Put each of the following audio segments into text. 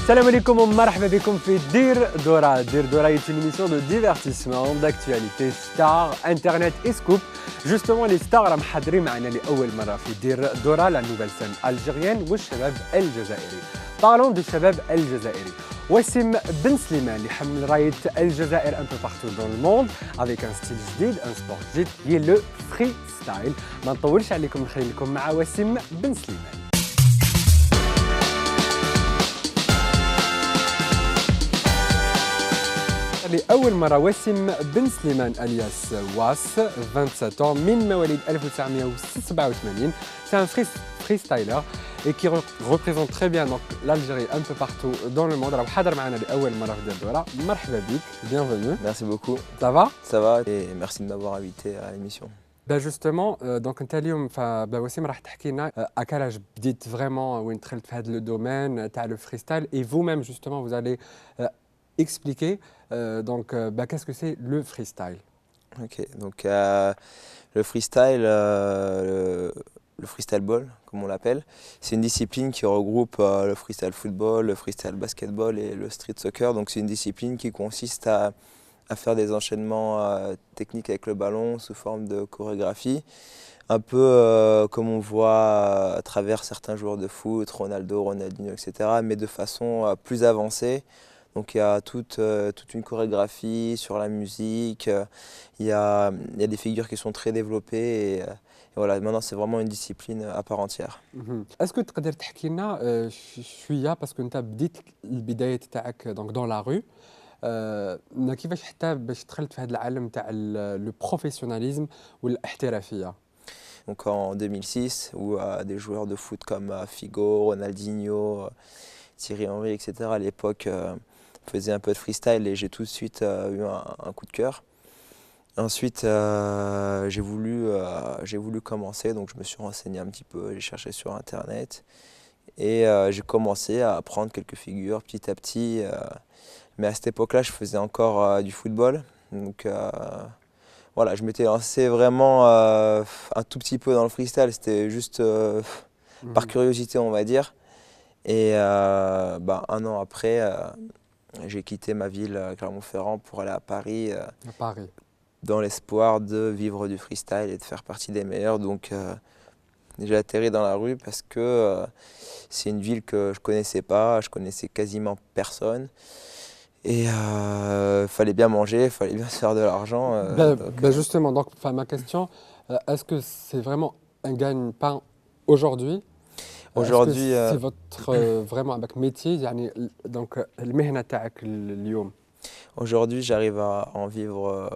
Salam alaikum, marhaba bikoum fi Dir Dora. Dir Dora est une émission de divertissement, d'actualité, stars, internet et scoop. Justement, les stars راهم حاضرين معنا لأول مرة في Dir Dora, la nouvelle scène algérienne والشباب الجزائري. Parlons du shabab الجزائري. Wassim Ben Slimane اللي حمل راية الجزائر un peu partout dans le monde avec un style جديد, un sport جديد qui est le freestyle. ما نطولش عليكم نخلي لكم مع واسم بن سليمان. لأول مرة واسم بن سليمان alias واس 27 ans من مواليد 1987. C'est un freestyler et qui représente très bien l'Algérie un peu partout dans le monde. Alors حاضر معنا لأول مرة في Dir Dora. مرحبا بك, bienvenue. Merci beaucoup. Ça va? Ça va et merci de m'avoir invité à l'émission. Ben justement, donc انت اليوم وسيم راح تحكي لنا à quel âge بديت vraiment وين دخلت في هذا le domaine تاع le freestyle et vous-même justement vous allez expliquer qu'est-ce que c'est le freestyle. Ok, donc le freestyle, le freestyle ball comme on l'appelle, c'est une discipline qui regroupe le freestyle football, le freestyle basketball et le street soccer. Donc c'est une discipline qui consiste à faire des enchaînements techniques avec le ballon sous forme de chorégraphie, un peu comme on voit à travers certains joueurs de foot, Ronaldo, Ronaldinho, etc., mais de façon plus avancée. Donc il y a toute une chorégraphie sur la musique, il y a des figures qui sont très développées et voilà, maintenant c'est vraiment une discipline à part entière. Est-ce que تقدر تحكي لنا شوية باسكو انت بديت البداية تاعك donc dans la rue كيفاش حتى باش دخلت في هذا العالم تاع لو بروفيسيوناليزم والاحترافية؟ Donc en 2006 où des joueurs de foot comme Figo, Ronaldinho, Thierry Henry, etc. à l'époque faisaient un peu de freestyle et j'ai tout de suite eu un coup de cœur. Ensuite, j'ai voulu commencer, donc je me suis renseigné un petit peu, j'ai cherché sur Internet et j'ai commencé à apprendre quelques figures petit à petit. Mais à cette époque-là, je faisais encore du football. Donc voilà, je m'étais lancé vraiment un tout petit peu dans le freestyle, c'était juste par curiosité, on va dire. Et un an après, j'ai quitté ma ville, Clermont-Ferrand, pour aller à Paris. Dans l'espoir de vivre du freestyle et de faire partie des meilleurs. Donc j'ai atterri dans la rue parce que c'est une ville que je ne connaissais pas, je connaissais quasiment personne. Et il fallait bien manger, il fallait bien se faire de l'argent. Justement, donc, ma question, est-ce que c'est vraiment un gagne-pain aujourd'hui? Aujourd'hui, c'est votre vraiment avec métier, donc المهنة تاعك اليوم. Aujourd'hui, j'arrive à en vivre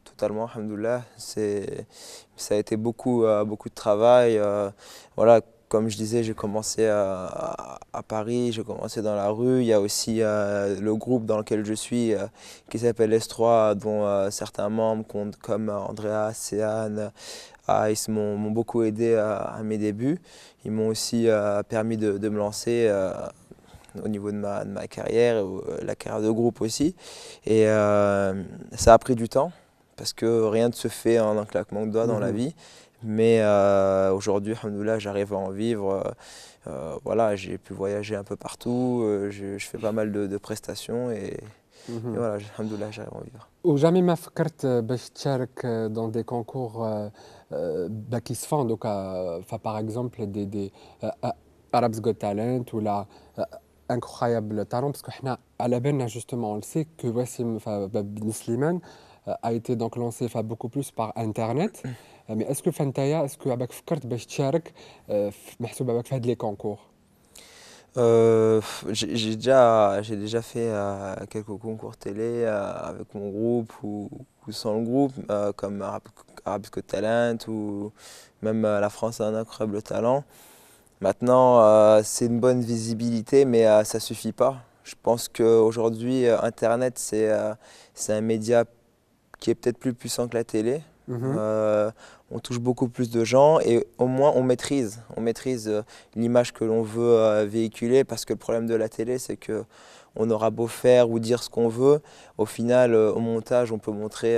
totalement, alhamdoulilah. Ça a été beaucoup de travail. Voilà, comme je disais, j'ai commencé à Paris, j'ai commencé dans la rue. Il y a aussi le groupe dans lequel je suis qui s'appelle S3, dont certains membres comme Andrea, Céane, Ice m'ont beaucoup aidé à mes débuts. Ils m'ont aussi permis de me lancer au niveau de ma carrière, la carrière de groupe aussi. Et ça a pris du temps, parce que rien ne se fait en un claquement de doigts dans la vie. Mais aujourd'hui, alhamdoulilah, j'arrive à en vivre. Voilà, j'ai pu voyager un peu partout, je fais pas mal de prestations et voilà, alhamdoulilah, j'arrive à en vivre. وجامي ما فكرت باش تشارك dans des concours qui se font donc par exemple des Arabs Got Talent ou la Incroyable Talent, parce que حنا على بالنا justement on le sait que Wassim Ben Slimane a été donc lancé beaucoup plus par internet. Mais est-ce que فانتايا est-ce que عباك فكرت باش تشارك محسوب عباك في هاد لي concours؟ J'ai déjà fait quelques concours télé avec mon groupe ou sans le groupe, comme Arabs Got Talent ou même La France a un incroyable talent. Maintenant, c'est une bonne visibilité, mais ça ne suffit pas. Je pense qu'aujourd'hui, Internet, c'est un média qui est peut-être plus puissant que la télé. On touche beaucoup plus de gens et au moins on maîtrise l'image que l'on veut véhiculer, parce que le problème de la télé, c'est qu'on aura beau faire ou dire ce qu'on veut, au final, au montage, on peut montrer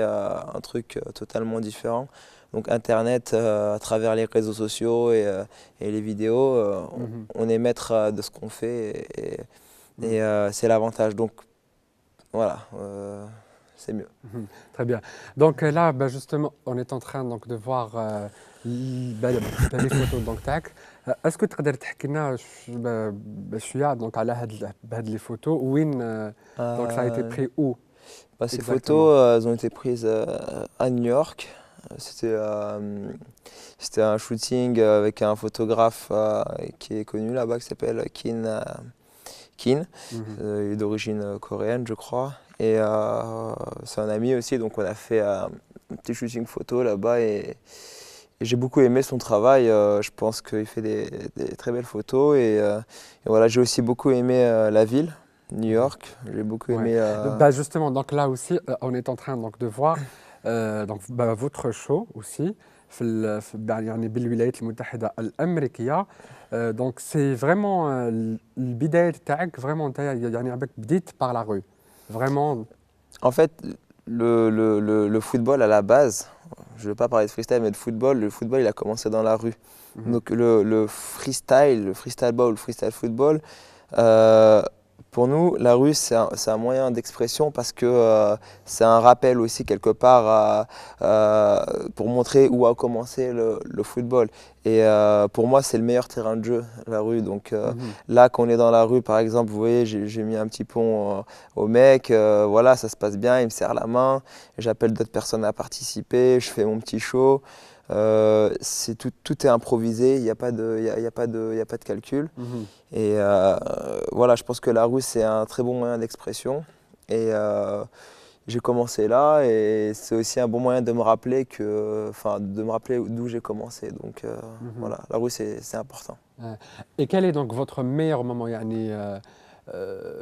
un truc totalement différent. Donc Internet, à travers les réseaux sociaux et les vidéos, on est maître de ce qu'on fait. Et c'est l'avantage. Donc voilà, c'est mieux. Très bien. Donc là, bah, justement, on est en train donc, de voir bah, les photos. Donc, tac. Est-ce que tu peux dire شوية donc على هاد les photos وين donc ça a été Euh, pris où Ces exactement? photos, elles ont été prises à New York. C'était c'était un shooting avec un photographe qui est connu là-bas qui s'appelle Kin. Mhm. Il est d'origine coréenne, je crois. Et c'est un ami aussi, donc on a fait un petit shooting photo là-bas et j'ai beaucoup aimé son travail. Je pense qu'il fait des très belles photos et voilà, j'ai aussi beaucoup aimé la ville, New Mhm. York. J'ai beaucoup Ouais. aimé. Bah, justement, donc là aussi, on est en train donc, de voir donc, bah, votre show aussi يعني بالولايات المتحدة الأمريكية. donc c'est vraiment البداية تاعك vraiment انت يعني عباك بديت par la rue vraiment. En fait, le football à la base, je ne vais pas parler de freestyle, mais de football, le football il a commencé dans la rue. Mhm. Donc le freestyle ball, le freestyle football, euh, pour nous, la rue c'est un moyen d'expression parce que c'est un rappel aussi quelque part pour montrer où a commencé le football. Et pour moi, c'est le meilleur terrain de jeu, la rue. Donc Mhm. là, quand on est dans la rue, par exemple, vous voyez, j'ai mis un petit pont au mec, voilà, ça se passe bien, il me serre la main, j'appelle d'autres personnes à participer, je fais mon petit show. Tout est improvisé, il n'y a pas de, il y a pas de, il y a pas de calcul. Mhm. Et voilà, je pense que la rue, c'est un très bon moyen d'expression. Et j'ai commencé là et c'est aussi un bon moyen de me rappeler enfin, de me rappeler d'où j'ai commencé. Donc Mhm. voilà, la rue, c'est important. et quel est donc votre meilleur moment يعني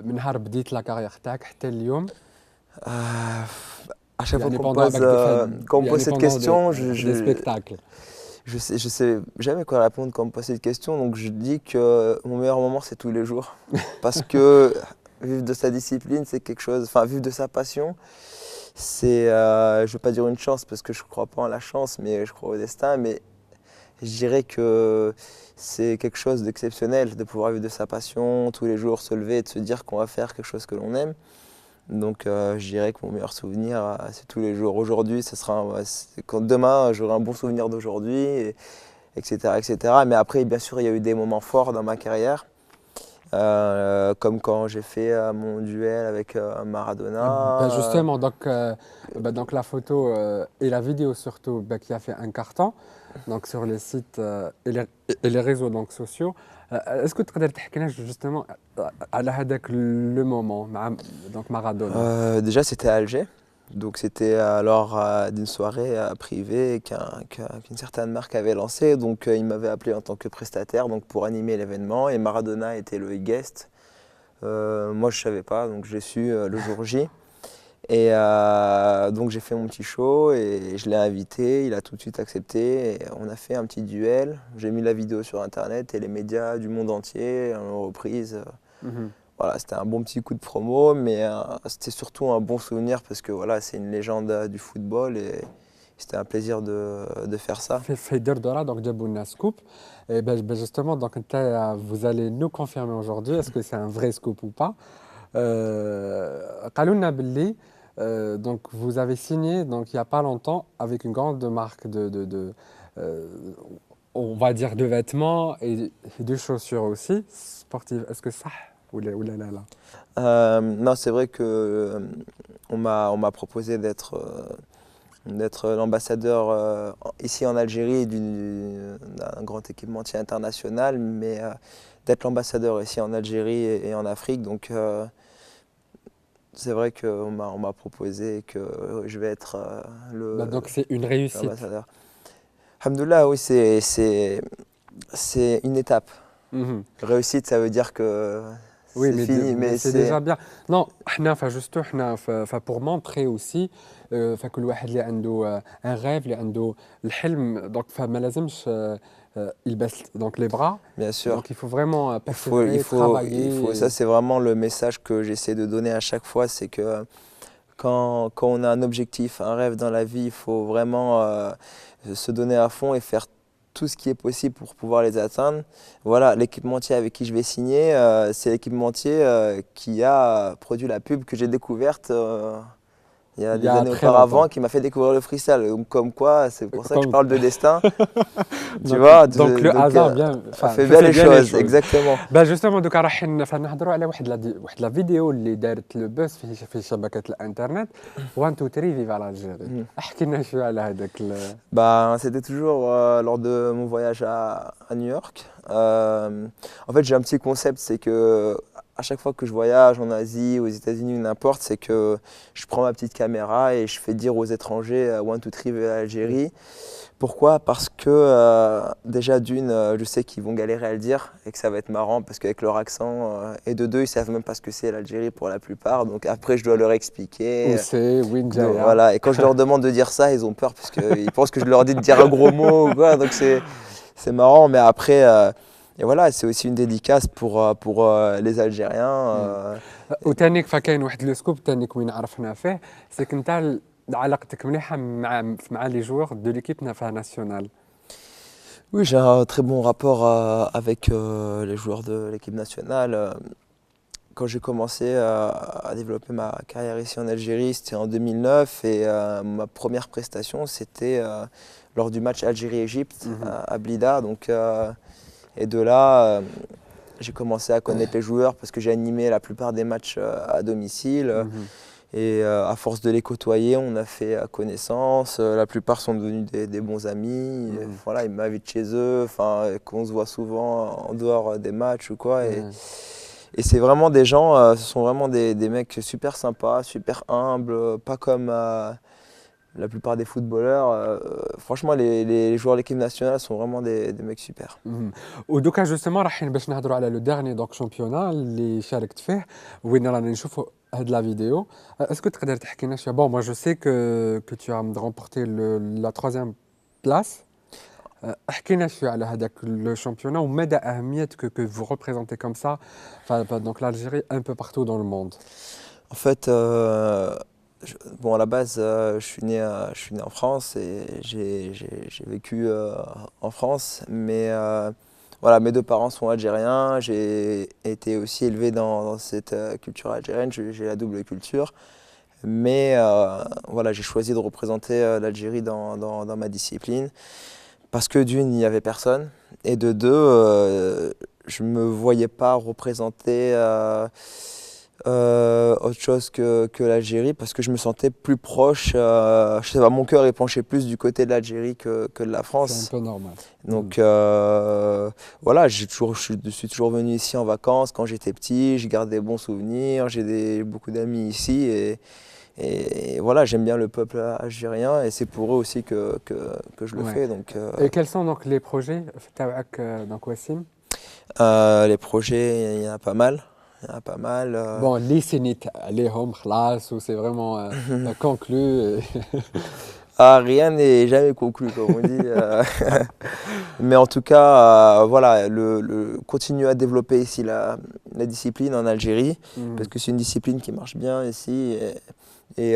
من نهار بديت لا كارير تاعك حتى اليوم Euh, à chaque fois يعني pendant باك qu'on me pose يعني cette pendant question, des spectacles. je sais jamais quoi répondre quand on me pose cette question. Donc je dis que mon meilleur moment, c'est tous les jours. Parce que vivre de sa discipline, c'est quelque chose, enfin vivre de sa passion, c'est, je veux pas dire une chance parce que je crois pas en la chance, mais je crois au destin. Mais je dirais que c'est quelque chose d'exceptionnel de pouvoir vivre de sa passion, tous les jours se lever et de se dire qu'on va faire quelque chose que l'on aime. Donc je dirais que mon meilleur souvenir, c'est tous les jours. Aujourd'hui, quand demain, j'aurai un bon souvenir d'aujourd'hui, etc., etc. Mais après, bien sûr, il y a eu des moments forts dans ma carrière, comme quand j'ai fait mon duel avec Bah, Maradona. justement, donc la photo et la vidéo surtout qui a fait un carton donc sur les sites et les réseaux donc sociaux. est-ce que tu peux تحكي لنا justement على هذاك le moment مع donc Maradona. Déjà, c'était à Alger. Donc c'était alors d'une soirée privée qu'une certaine marque avait lancée. Donc il m'avait appelé en tant que prestataire donc pour animer l'événement et Maradona était le guest. Moi je savais pas, donc j'ai su le jour J. Et donc j'ai fait mon petit show et je l'ai invité, il a tout de suite accepté. Et on a fait un petit duel. J'ai mis la vidéo sur internet et les médias du monde entier l'ont reprise. Mhm. Voilà, c'était un bon petit coup de promo, mais c'était surtout un bon souvenir parce que voilà, c'est une légende du football et c'était un plaisir de faire ça. في دير دورا donc جابوا لنا سكوب. Et ben justement donc vous allez nous confirmer aujourd'hui est-ce que c'est un vrai scoop ou pas. قالوا لنا باللي donc vous avez signé donc il y a pas longtemps avec une grande marque euh, on va dire de vêtements et de chaussures aussi sportives. Est-ce que ça ou là là là. Non, c'est vrai que on m'a proposé d'être l'ambassadeur ici en Algérie d'un grand équipementier international, mais d'être l'ambassadeur ici en Algérie et en Afrique. Donc c'est vrai qu'on m'a proposé que je vais être Bah, donc c'est une réussite. l'ambassadeur. Alhamdoulilah, oui, c'est une étape. Mhm. Réussite, ça veut dire que Oui, c'est fini, mais mais c'est déjà bien. Non, حنا فجستو حنا pour montrer aussi فكل واحد اللي عنده un rêve اللي عنده الحلم donc فما لازمش يلبس donc les bras. bien sûr. Donc il faut vraiment Il persévérer, faut, travailler. ça c'est vraiment le message que j'essaie de donner à chaque fois, c'est que quand on a un objectif, un rêve dans la vie, il faut vraiment se donner à fond et faire tout ce qui est possible pour pouvoir les atteindre. Voilà, l'équipementier avec qui je vais signer, c'est l'équipementier qui a produit la pub que j'ai découverte il y a Il y des a années très auparavant, longtemps. qui m'a fait découvrir le freestyle. Donc, comme quoi, c'est pour ça que je Comme- parle de destin. Tu donc, vois, donc le donc hasard bien, enfin, fait bien fait les bien les choses, choses. exactement. Ben justement دوكا راح نهضروا على واحد لا فيديو اللي دارت لو بوز في شبكة الانترنت 1 2 3 فيفا الجيري. Mhm. احكي لنا شويه على هذاك Bah, c'était toujours lors de mon voyage à New York. En fait, j'ai un petit concept, c'est que à chaque fois que je voyage en Asie, aux États-Unis ou n'importe, c'est que je prends ma petite caméra et je fais dire aux étrangers One, Two, Three, Algérie. Pourquoi? Parce que déjà d'une, je sais qu'ils vont galérer à le dire et que ça va être marrant parce qu'avec leur accent, et de deux, ils savent même pas ce que c'est l'Algérie pour la plupart. Donc après, je dois leur expliquer. وسي وين Donc, جايه. voilà, et quand je leur demande de dire ça, ils ont peur parce qu'ils pensent que je leur dis de dire un gros mot ou quoi. Donc c'est marrant, mais après, et voilà, c'est aussi une dédicace pour les Algériens. وتانيك فكاين واحد لو سكوب تانيك وين عرفنا فيه سي كنت علاقتك مليحه مع لي جوور دو ليكيب ناسيونال. Oui, j'ai un très bon rapport avec les joueurs de l'équipe nationale. Quand j'ai commencé à développer ma carrière ici en Algérie, c'était en 2009 et ma première prestation, c'était lors du match Algérie-Égypte à Blida. Donc, et de là, j'ai commencé à connaître les joueurs parce que j'ai animé la plupart des matchs à domicile. Et à force de les côtoyer, on a fait connaissance. La plupart sont devenus des bons amis. Et voilà, ils m'invitent chez eux, enfin, qu'on se voit souvent en dehors des matchs ou quoi. Et c'est vraiment des gens, ce sont vraiment des mecs super sympas, super humbles, pas comme la plupart des footballeurs. Franchement, les joueurs de l'équipe nationale sont vraiment des mecs super. ودوكا جوستومون رايحين باش نهضروا على لو ديرني دونك شامبيونا اللي شاركت فيه وين رانا نشوفوا هاد لا فيديو. اسكو تقدر تحكي لنا شويه بون moi je sais que tu as remporté la troisième place. احكي لنا شويه على هذاك لو شامبيونا ومدى اهميه que vous représentez comme ça donc l'Algérie un peu partout dans le monde. En fait, bon, à la base, je suis né en France et j'ai vécu en France, mais voilà, mes deux parents sont algériens. J'ai été aussi élevé dans cette culture algérienne. J'ai la double culture, mais voilà, j'ai choisi de représenter l'Algérie dans ma discipline parce que d'une, il n'y avait personne, et de deux, je ne me voyais pas représenter autre chose que l'Algérie parce que je me sentais plus proche, je sais pas, mon cœur est penché plus du côté de l'Algérie que de la France. C'est un peu normal. Donc voilà, je suis toujours venu ici en vacances quand j'étais petit, j'ai gardé des bons souvenirs, j'ai beaucoup d'amis ici et voilà, j'aime bien le peuple algérien et c'est pour eux aussi que je le fais. Donc, et quels sont donc les projets donc Wassim? Les projets, il y en a pas mal. Il y en a pas mal. Bon, les Sénit, les Hom, Khlas, où c'est vraiment conclu. Ah, rien n'est jamais conclu, comme on dit. Mais en tout cas, voilà, continuer à développer ici la discipline en Algérie, parce que c'est une discipline qui marche bien ici. Et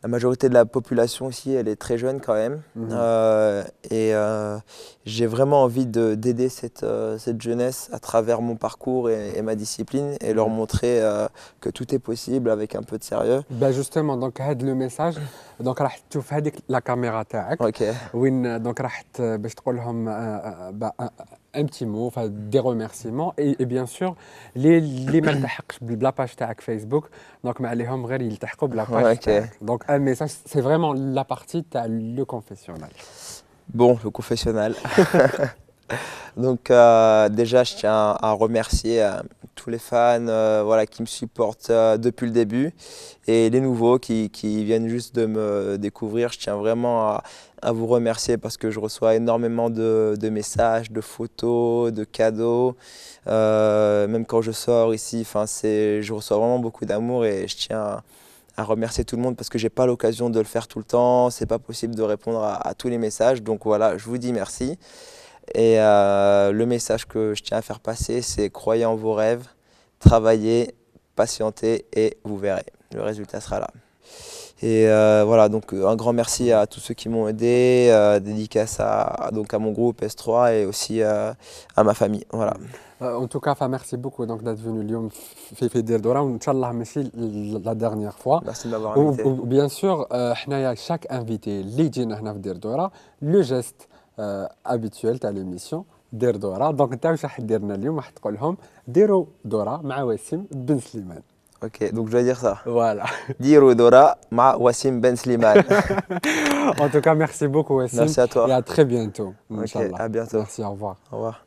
la majorité de la population ici, elle est très jeune quand même. Et j'ai vraiment envie d'aider cette jeunesse à travers mon parcours et ma discipline et leur montrer que tout est possible avec un peu de sérieux. Ben justement, donc le message, donc راح تشوف هذيك la caméra تاعك. Ok. وين donc راح باش تقول لهم un petit mot, enfin des remerciements et bien sûr les ما التحقش بلا باج تاعك فيسبوك donc ما عليهم غير يلتحقوا بلا باج تاعك. Donc un message, c'est vraiment la partie تاع le confessionnal. Bon, le confessionnal. Donc déjà, je tiens à remercier tous les fans voilà, qui me supportent depuis le début et les nouveaux qui viennent juste de me découvrir. Je tiens vraiment à vous remercier parce que je reçois énormément de messages, de photos, de cadeaux. Même quand je sors ici, je reçois vraiment beaucoup d'amour et je tiens à remercier tout le monde parce que j'ai pas l'occasion de le faire tout le temps. C'est pas possible de répondre à tous les messages. Donc voilà, je vous dis merci. Et le message que je tiens à faire passer, c'est croyez en vos rêves, travaillez, patientez et vous verrez. Le résultat sera là. Et voilà, donc un grand merci à tous ceux qui m'ont aidé, dédicace donc à mon groupe S3 et aussi à ma famille. Voilà. En tout cas, merci beaucoup donc d'être venu اليوم في دير دورة وإن شاء الله ماشي la dernière fois. Merci de m'avoir invité. وبيان سور حنايا chaque invité اللي يجينا هنا في دير دورة لو جيست habituel تاع l'émission دير دورة. دونك انت واش راح دير لنا اليوم؟ راح تقول لهم ديروا دورة مع وسيم بن سليمان. Ok, donc je dois dire ça. Voilà. Dirou Dora ma Wassim Ben Slimane. En tout cas, merci beaucoup Wassim. Merci à toi. Et à très bientôt. Ok, Inch'Allah. à bientôt. Merci, au revoir. Au revoir.